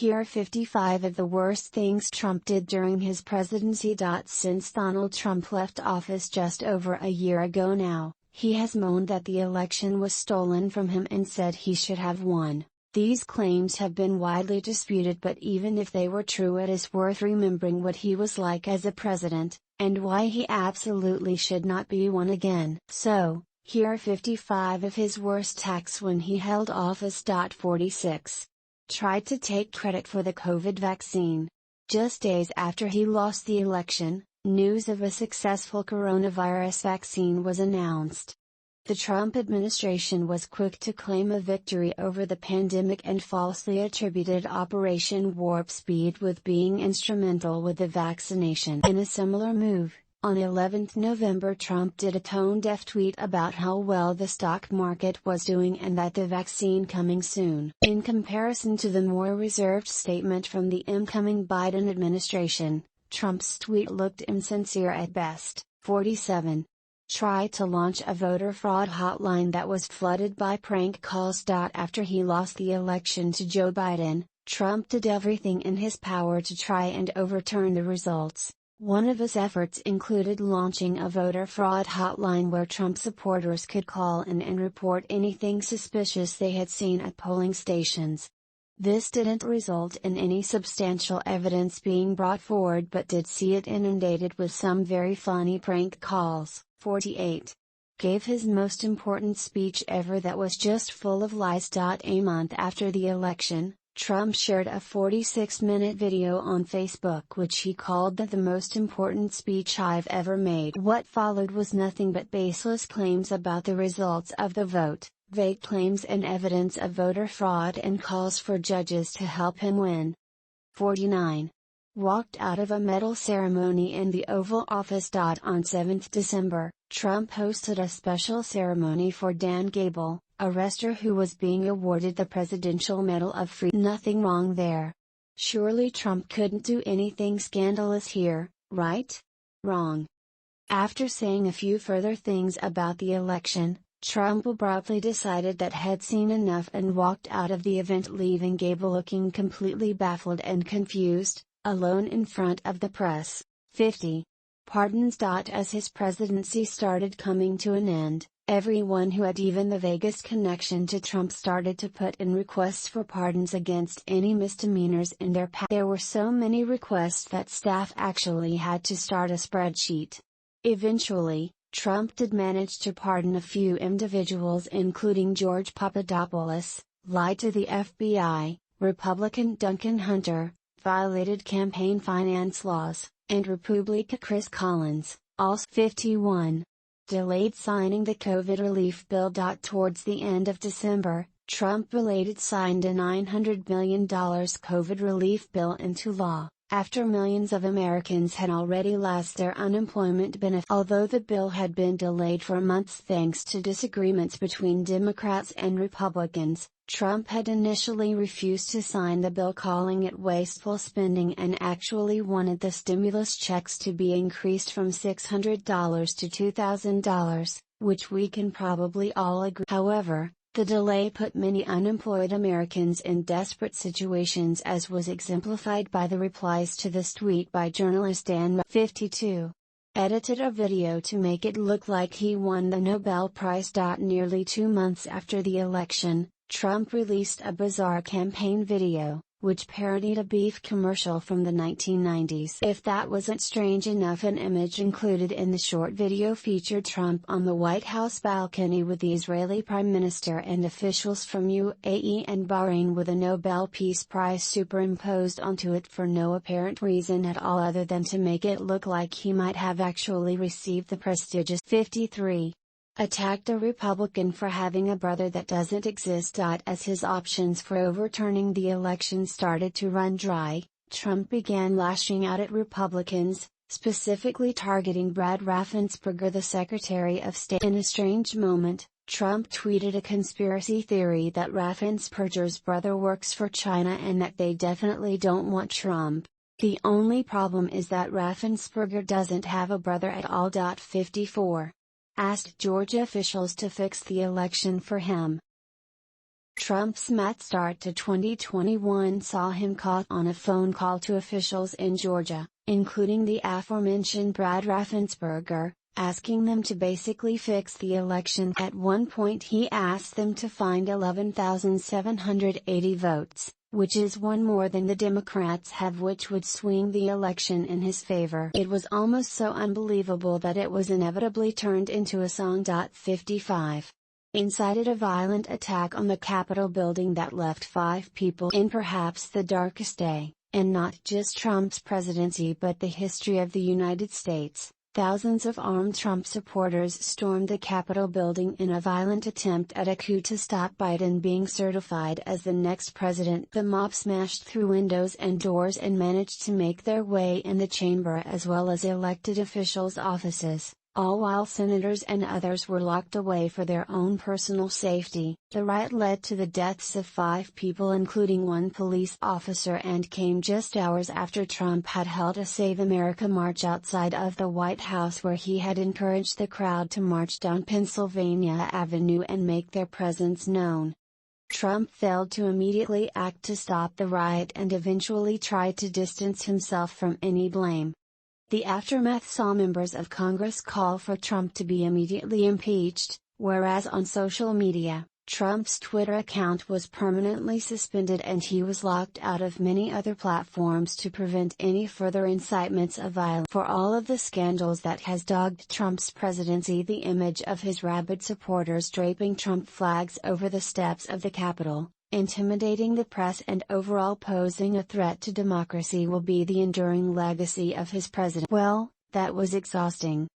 Here are 55 of the worst things Trump did during his presidency. Since Donald Trump left office just over a year ago now, he has moaned that the election was stolen from him and said he should have won. These claims have been widely disputed, but even if they were true, it is worth remembering what he was like as a president, and why he absolutely should not be one again. So, here are 55 of his worst acts when he held office. 46. Tried to take credit for the COVID vaccine. Just days after he lost the election, news of a successful coronavirus vaccine was announced. The Trump administration was quick to claim a victory over the pandemic and falsely attributed Operation Warp Speed with being instrumental with the vaccination. In a similar move, on 11 November, Trump did a tone-deaf tweet about how well the stock market was doing and that the vaccine coming soon. In comparison to the more reserved statement from the incoming Biden administration, Trump's tweet looked insincere at best. 47. Tried to launch a voter fraud hotline that was flooded by prank calls. After he lost the election to Joe Biden, Trump did everything in his power to try and overturn the results. One of his efforts included launching a voter fraud hotline where Trump supporters could call in and report anything suspicious they had seen at polling stations. This didn't result in any substantial evidence being brought forward, but did see it inundated with some very funny prank calls. 48. Gave his most important speech ever that was just full of lies. A month after the election, Trump shared a 46-minute video on Facebook which he called the most important speech I've ever made. What followed was nothing but baseless claims about the results of the vote, vague claims and evidence of voter fraud, and calls for judges to help him win. 49. Walked out of a medal ceremony in the Oval Office. On 7 December, Trump hosted a special ceremony for Dan Gable, a wrestler who was being awarded the Presidential Medal of Freedom. Nothing wrong there. Surely Trump couldn't do anything scandalous here, right? Wrong. After saying a few further things about the election, Trump abruptly decided that had seen enough and walked out of the event, leaving Gable looking completely baffled and confused, alone in front of the press. 50. Pardons. As his presidency started coming to an end, everyone who had even the vaguest connection to Trump started to put in requests for pardons against any misdemeanors in their past. There were so many requests that staff actually had to start a spreadsheet. Eventually, Trump did manage to pardon a few individuals, including George Papadopoulos, lied to the FBI, Republican Duncan Hunter, violated campaign finance laws, and Republican Chris Collins, also. 51. Delayed signing the COVID relief bill. Towards the end of December, Trump-related signed a $900 million COVID relief bill into law, after millions of Americans had already lost their unemployment benefits. Although the bill had been delayed for months thanks to disagreements between Democrats and Republicans, Trump had initially refused to sign the bill, calling it wasteful spending, and actually wanted the stimulus checks to be increased from $600 to $2,000, which we can probably all agree. However, the delay put many unemployed Americans in desperate situations, as was exemplified by the replies to this tweet by journalist Dan. 52. Edited a video to make it look like he won the Nobel Prize. Nearly 2 months after the election, Trump released a bizarre campaign video, which parodied a beef commercial from the 1990s. If that wasn't strange enough, an image included in the short video featured Trump on the White House balcony with the Israeli Prime Minister and officials from UAE and Bahrain, with a Nobel Peace Prize superimposed onto it for no apparent reason at all other than to make it look like he might have actually received the prestigious. 53. Attacked a Republican for having a brother that doesn't exist. As his options for overturning the election started to run dry, Trump began lashing out at Republicans, specifically targeting Brad Raffensperger, the Secretary of State. In a strange moment, Trump tweeted a conspiracy theory that Raffensperger's brother works for China and that they definitely don't want Trump. The only problem is that Raffensperger doesn't have a brother at all. 54. Asked Georgia officials to fix the election for him. Trump's mad start to 2021 saw him caught on a phone call to officials in Georgia, including the aforementioned Brad Raffensperger, asking them to basically fix the election. At one point he asked them to find 11,780 votes, which is one more than the Democrats have, which would swing the election in his favor. It was almost so unbelievable that it was inevitably turned into a song. 55 incited a violent attack on the Capitol building that left 5 people in perhaps the darkest day, and not just Trump's presidency but the history of the United States. Thousands of armed Trump supporters stormed the Capitol building in a violent attempt at a coup to stop Biden being certified as the next president. The mob smashed through windows and doors and managed to make their way in the chamber as well as elected officials' offices, all while senators and others were locked away for their own personal safety. The riot led to the deaths of 5 people, including 1 police officer, and came just hours after Trump had held a Save America march outside of the White House, where he had encouraged the crowd to march down Pennsylvania Avenue and make their presence known. Trump failed to immediately act to stop the riot and eventually tried to distance himself from any blame. The aftermath saw members of Congress call for Trump to be immediately impeached, whereas on social media, Trump's Twitter account was permanently suspended and he was locked out of many other platforms to prevent any further incitements of violence. For all of the scandals that has dogged Trump's presidency, the image of his rabid supporters draping Trump flags over the steps of the Capitol, intimidating the press and overall posing a threat to democracy will be the enduring legacy of his president. Well, that was exhausting.